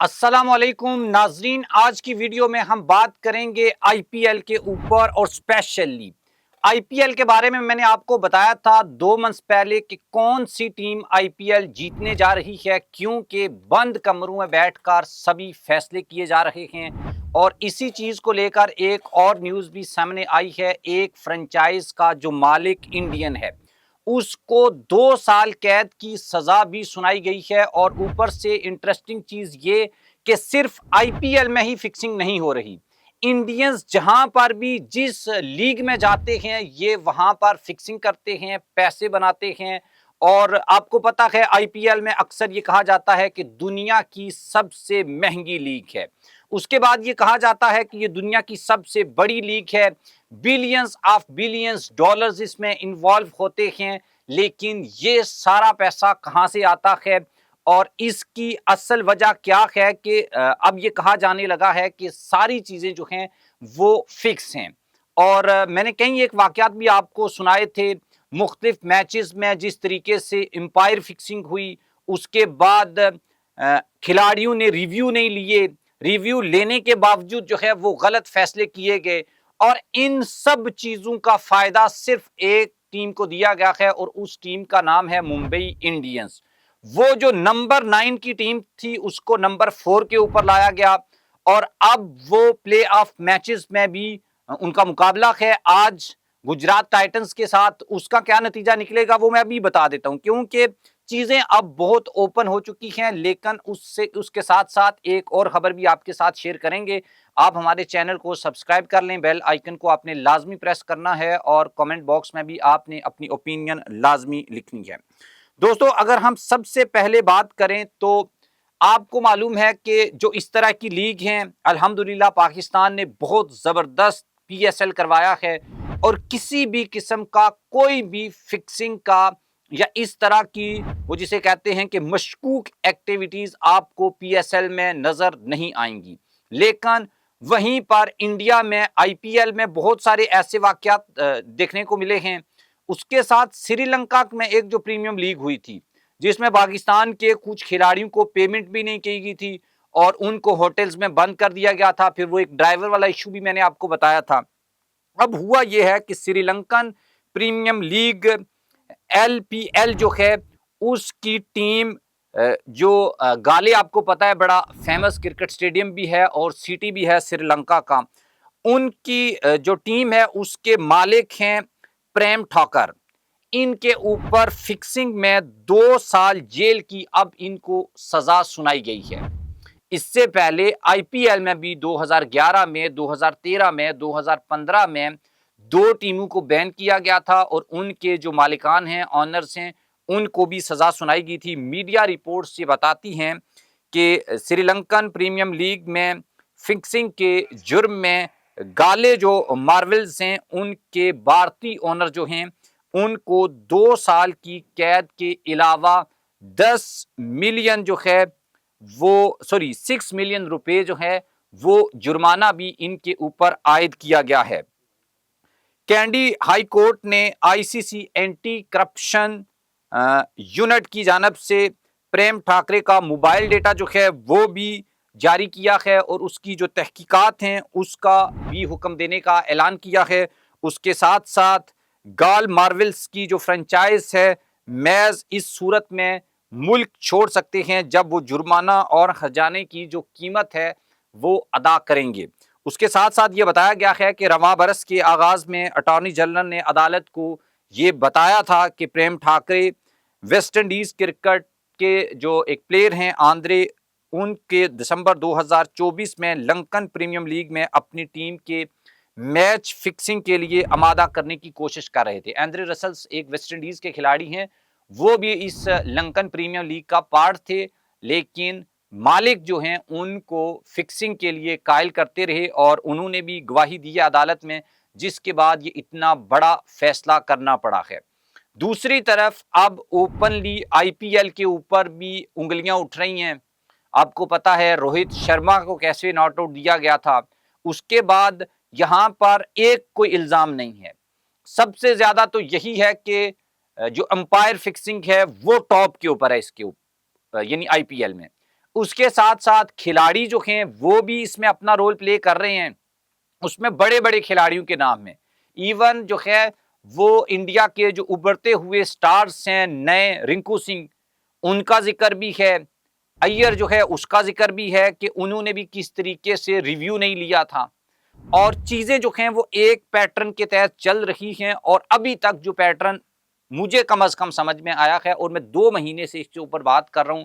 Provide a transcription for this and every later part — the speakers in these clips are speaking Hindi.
अस्सलामुअलैकुम नाजरीन, आज की वीडियो में हम बात करेंगे आईपीएल के ऊपर और स्पेशली आईपीएल के बारे में। मैंने आपको बताया था 2 मंथ पहले कि कौन सी टीम आईपीएल जीतने जा रही है, क्योंकि बंद कमरों में बैठकर सभी फैसले किए जा रहे हैं। और इसी चीज को लेकर एक और न्यूज भी सामने आई है। एक फ्रेंचाइज का जो मालिक इंडियन है, उसको 2 साल कैद की सजा भी सुनाई गई है। और ऊपर से इंटरेस्टिंग चीज ये कि सिर्फ आईपीएल में ही फिक्सिंग नहीं हो रही, इंडियंस जहां पर भी जिस लीग में जाते हैं ये वहां पर फिक्सिंग करते हैं, पैसे बनाते हैं। और आपको पता है आईपीएल में अक्सर ये कहा जाता है कि दुनिया की सबसे महंगी लीग है। उसके बाद ये कहा जाता है कि ये दुनिया की सबसे बड़ी लीग है। बिलियंस ऑफ बिलियंस डॉलर्स इसमें इन्वॉल्व होते हैं। लेकिन ये सारा पैसा कहां से आता है और इसकी असल वजह क्या है कि अब ये कहा जाने लगा है कि सारी चीजें जो हैं वो फिक्स हैं। और मैंने कई एक वाकयात भी आपको सुनाए थे मुख्तलिफ मैचेस में, जिस तरीके से एम्पायर फिक्सिंग हुई। उसके बाद खिलाड़ियों ने रिव्यू नहीं लिए, रिव्यू लेने के बावजूद जो है वो गलत फैसले किए गए। और इन सब चीजों का फायदा सिर्फ एक टीम को दिया गया है और उस टीम का नाम है मुंबई इंडियंस। वो जो नंबर 9 की टीम थी उसको नंबर 4 के ऊपर लाया गया। और अब वो प्ले ऑफ मैचेस में भी उनका मुकाबला है आज गुजरात टाइटंस के साथ। उसका क्या नतीजा निकलेगा वो मैं अभी बता देता हूं, क्योंकि चीजें अब बहुत ओपन हो चुकी हैं। लेकिन उससे उसके साथ साथ एक और खबर भी आपके साथ शेयर करेंगे। आप हमारे चैनल को सब्सक्राइब कर लें, बेल आइकन को आपने लाजमी प्रेस करना है और कमेंट बॉक्स में भी आपने अपनी ओपिनियन लाजमी लिखनी है। दोस्तों, अगर हम सबसे पहले बात करें तो आपको मालूम है कि जो इस तरह की लीग हैं, अल्हम्दुलिल्लाह पाकिस्तान ने बहुत जबरदस्त पीएसएल करवाया है। और किसी भी किस्म का कोई भी फिक्सिंग का या इस तरह की वो जिसे कहते हैं कि मशकूक एक्टिविटीज आपको पीएसएल में नजर नहीं आएंगी। लेकिन वहीं पर इंडिया में आईपीएल में बहुत सारे ऐसे वाकयात देखने को मिले हैं। उसके साथ श्रीलंका में एक जो प्रीमियम लीग हुई थी, जिसमें पाकिस्तान के कुछ खिलाड़ियों को पेमेंट भी नहीं की गई थी और उनको होटल्स में बंद कर दिया गया था। फिर वो एक ड्राइवर वाला इशू भी मैंने आपको बताया था। अब हुआ यह है कि श्रीलंकन प्रीमियम लीग एलपीएल जो है उसकी टीम जो गाले, आपको पता है बड़ा फेमस क्रिकेट स्टेडियम भी है और सिटी भी है श्रीलंका का, उनकी जो टीम है उसके मालिक हैं प्रेम ठाकर। इनके ऊपर फिक्सिंग में 2 साल जेल की अब इनको सजा सुनाई गई है। इससे पहले आईपीएल में भी 2011 में, 2013 में, 2015 में 2 टीमों को बैन किया गया था और उनके जो मालिकान हैं, ऑनर्स हैं, उनको भी सजा सुनाई गई थी। मीडिया रिपोर्ट्स ये बताती हैं कि श्रीलंकन प्रीमियम लीग में फिक्सिंग के जुर्म में गाले जो मार्वल्स हैं उनके भारतीय ओनर जो हैं उनको 2 साल की कैद के अलावा 10 मिलियन जो है वो 6 मिलियन रुपए जो है वो जुर्माना भी इनके ऊपर आयद किया गया है। कैंडी हाई कोर्ट ने आईसीसी एंटी करप्शन यूनिट की जानब से प्रेम ठाकरे का मोबाइल डेटा जो है वो भी जारी किया है और उसकी जो तहकीकात हैं उसका भी हुक्म देने का ऐलान किया है। उसके साथ साथ गाल मार्वल्स की जो फ्रेंचाइज है मैज इस सूरत में मुल्क छोड़ सकते हैं जब वो जुर्माना और खजाने की जो कीमत है वो अदा करेंगे। उसके साथ साथ ये बताया गया है कि रवां बरस के आगाज में अटॉर्नी जनरल ने अदालत को ये बताया था कि प्रेम ठाकरे वेस्ट इंडीज क्रिकेट के जो एक प्लेयर हैं आंद्रे, उनके दिसंबर 2024 में लंकन प्रीमियम लीग में अपनी टीम के मैच फिक्सिंग के लिए आमादा करने की कोशिश कर रहे थे। एंड्रे रसल्स एक वेस्ट इंडीज के खिलाड़ी हैं, वो भी इस लंकन प्रीमियर लीग का पार्ट थे। लेकिन मालिक जो हैं उनको फिक्सिंग के लिए कायल करते रहे और उन्होंने भी गवाही दी है अदालत में, जिसके बाद ये इतना बड़ा फैसला करना पड़ा है। दूसरी तरफ अब ओपनली आईपीएल के ऊपर भी उंगलियां उठ रही हैं। आपको पता है रोहित शर्मा को कैसे नॉट आउट दिया गया था। उसके बाद यहां पर एक कोई इल्जाम नहीं है। सबसे ज्यादा तो यही है कि जो अंपायर फिक्सिंग है वो टॉप के ऊपर है इसके ऊपर, यानी आईपीएल में। उसके साथ साथ खिलाड़ी जो हैं वो भी इसमें अपना रोल प्ले कर रहे हैं। उसमें बड़े बड़े खिलाड़ियों के नाम है। इवन जो है वो इंडिया के जो उभरते हुए स्टार्स हैं नए, रिंकू सिंह, उनका जिक्र भी है। अय्यर जो है उसका जिक्र भी है कि उन्होंने भी किस तरीके से रिव्यू नहीं लिया था और चीजें जो हैं वो एक पैटर्न के तहत चल रही हैं। और अभी तक जो पैटर्न मुझे कम अज कम समझ में आया है और मैं 2 महीने से इसके ऊपर बात कर रहा हूं,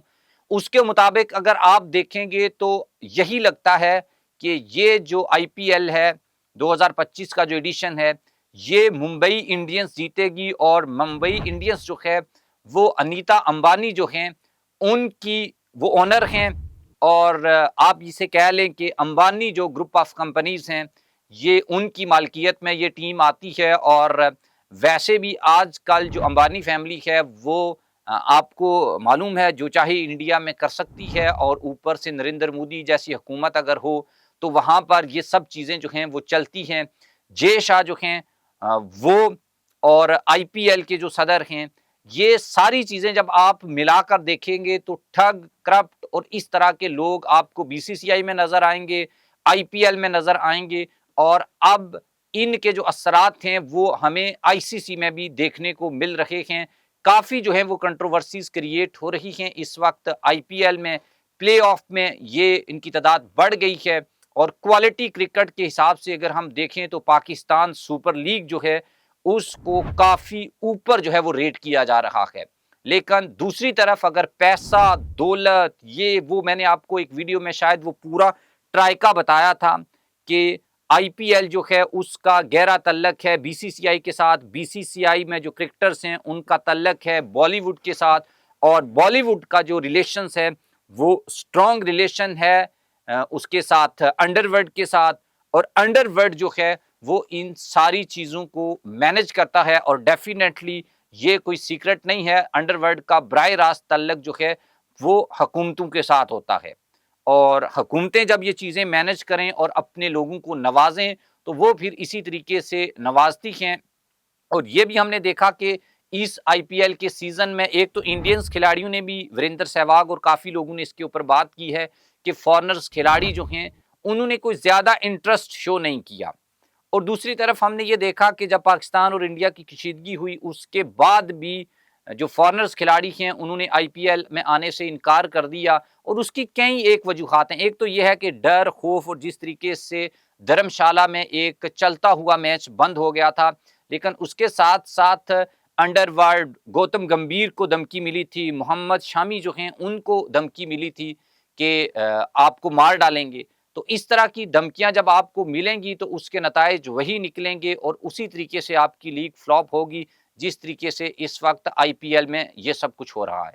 उसके मुताबिक अगर आप देखेंगे तो यही लगता है कि ये जो आईपीएल है 2025 का जो एडिशन है, ये मुंबई इंडियंस जीतेगी। और मुंबई इंडियंस जो है वो अनीता अंबानी जो हैं उनकी वो ओनर हैं। और आप इसे कह लें कि अंबानी जो ग्रुप ऑफ कंपनीज हैं ये उनकी मालकियत में ये टीम आती है। और वैसे भी आजकल जो अंबानी फैमिली है वो आपको मालूम है जो चाहे इंडिया में कर सकती है। और ऊपर से नरेंद्र मोदी जैसी हुकूमत अगर हो तो वहां पर ये सब चीजें जो हैं वो चलती हैं। जय शाह जो हैं वो और आईपीएल के जो सदर हैं, ये सारी चीजें जब आप मिलाकर देखेंगे तो ठग, करप्ट और इस तरह के लोग आपको बीसीसीआई में नजर आएंगे, आईपीएल में नजर आएंगे। और अब इनके जो असरात हैं वो हमें आईसीसी में भी देखने को मिल रहे हैं। काफी जो है वो कंट्रोवर्सीज क्रिएट हो रही हैं इस वक्त आईपीएल में। प्लेऑफ में ये इनकी तादाद बढ़ गई है। और क्वालिटी क्रिकेट के हिसाब से अगर हम देखें तो पाकिस्तान सुपर लीग जो है उसको काफी ऊपर जो है वो रेट किया जा रहा है। लेकिन दूसरी तरफ अगर पैसा, दौलत, ये वो मैंने आपको एक वीडियो में शायद वो पूरा ट्राइका बताया था कि आईपीएल जो है उसका गहरा तल्लक है बीसीसीआई के साथ। बीसीसीआई में जो क्रिकेटर्स हैं उनका तल्लक है बॉलीवुड के साथ। और बॉलीवुड का जो रिलेशंस है वो स्ट्रॉन्ग रिलेशन है उसके साथ अंडरवर्ल्ड के साथ। और अंडरवर्ल्ड जो है वो इन सारी चीजों को मैनेज करता है। और डेफिनेटली ये कोई सीक्रेट नहीं है, अंडरवर्ल्ड का बराह रास्त तल्लक जो है वो हुकूमतों के साथ होता है। और हुकूमतें जब ये चीजें मैनेज करें और अपने लोगों को नवाजें तो वो फिर इसी तरीके से नवाजती हैं। और ये भी हमने देखा कि इस आईपीएल के सीजन में एक तो इंडियंस खिलाड़ियों ने भी, वीरेंद्र सहवाग और काफी लोगों ने इसके ऊपर बात की है कि फॉरेनर्स खिलाड़ी जो हैं उन्होंने कोई ज्यादा इंटरेस्ट शो नहीं किया। और दूसरी तरफ हमने ये देखा कि जब पाकिस्तान और इंडिया की कशीदगी हुई उसके बाद भी जो फॉरेनर्स खिलाड़ी हैं उन्होंने आईपीएल में आने से इनकार कर दिया। और उसकी कई एक वजूहात हैं। एक तो यह है कि डर, खौफ और जिस तरीके से धर्मशाला में एक चलता हुआ मैच बंद हो गया था। लेकिन उसके साथ साथ अंडरवर्ल्ड गौतम गंभीर को धमकी मिली थी, मोहम्मद शामी जो हैं उनको धमकी मिली थी कि आपको मार डालेंगे। तो इस तरह की धमकियां जब आपको मिलेंगी तो उसके नतायज वही निकलेंगे और उसी तरीके से आपकी लीग फ्लॉप होगी जिस तरीके से इस वक्त आईपीएल में ये सब कुछ हो रहा है।